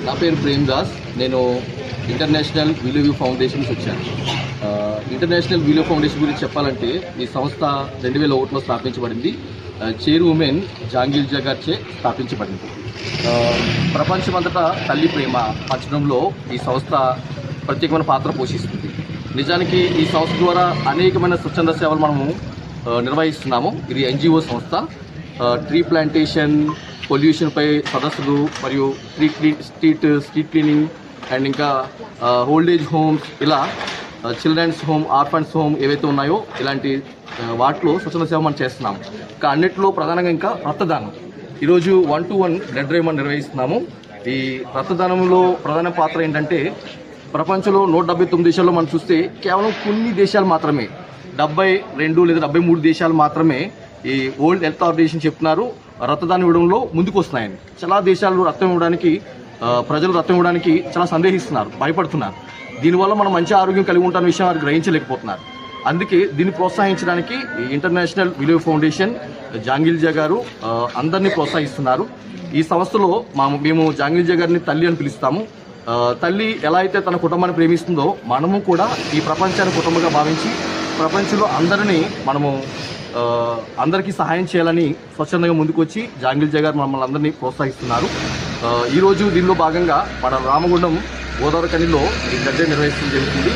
నా పేరు ప్రేమ్ దాస్. నేను ఇంటర్నేషనల్ విలువ ఫౌండేషన్స్ వచ్చాను. ఇంటర్నేషనల్ విలువ ఫౌండేషన్ గురించి చెప్పాలంటే ఈ సంస్థ 2001లో స్థాపించబడింది. చేరు ఉమెన్ జాంగిల్జా గారిచే స్థాపించబడింది. ప్రపంచమంతటా తల్లి ప్రేమ పంచడంలో ఈ సంస్థ ప్రత్యేకమైన పాత్ర పోషిస్తుంది. నిజానికి ఈ సంస్థ ద్వారా అనేకమైన స్వచ్ఛంద సేవలు మనము నిర్వహిస్తున్నాము. ఇది ఎన్జిఓ సంస్థ. ట్రీ ప్లాంటేషన్, పొల్యూషన్పై సదస్సులు మరియు స్ట్రీట్ క్లీనింగ్ అండ్ ఇంకా ఓల్డేజ్ హోమ్స్, ఇలా చిల్డ్రన్స్ హోమ్, ఆర్ఫన్స్ హోమ్ ఏవైతే ఉన్నాయో ఇలాంటి వాటిలో స్వచ్ఛంద సేవ మనం చేస్తున్నాము. ఇంకా అన్నింటిలో ప్రధానంగా ఇంకా రక్తదానం. ఈరోజు 1-to-1 బ్లడ్ డ్రైవ్ మనం నిర్వహిస్తున్నాము. ఈ రక్తదానంలో ప్రధాన పాత్ర ఏంటంటే ప్రపంచంలో 179 దేశాల్లో మనం చూస్తే కేవలం కొన్ని దేశాలు మాత్రమే, 72 లేదా 73 దేశాలు మాత్రమే ఈ వరల్డ్ హెల్త్ ఆర్గనైజేషన్ చెప్తున్నారు రక్తదానం ఇవ్వడంలో ముందుకు వస్తున్నాయని. చాలా దేశాలు రక్తం ఇవ్వడానికి, ప్రజలు రక్తం ఇవ్వడానికి చాలా సందేహిస్తున్నారు, భయపడుతున్నారు. దీనివల్ల మనం మంచి ఆరోగ్యం కలిగి ఉంటాన్న విషయం వారు గ్రహించలేకపోతున్నారు. అందుకే దీన్ని ప్రోత్సహించడానికి ఇంటర్నేషనల్ విలువ ఫౌండేషన్ జాంగిల్జా గారు అందరినీ ప్రోత్సహిస్తున్నారు. ఈ సంస్థలో మేము జాంగిల్జా గారిని తల్లి అని పిలుస్తాము. తల్లి ఎలా అయితే తన కుటుంబాన్ని ప్రేమిస్తుందో మనము కూడా ఈ ప్రపంచాన్ని కుటుంబంగా భావించి ప్రపంచంలో అందరికీ సహాయం చేయాలని స్వచ్ఛందంగా ముందుకు వచ్చి జాంగిల్జా గారు మమ్మల్ని అందరినీ ప్రోత్సహిస్తున్నారు. ఈరోజు దీనిలో భాగంగా మన రామగుండం గోదావరి కనిలో ఈ గద్దె నిర్వహించడం జరుగుతుంది.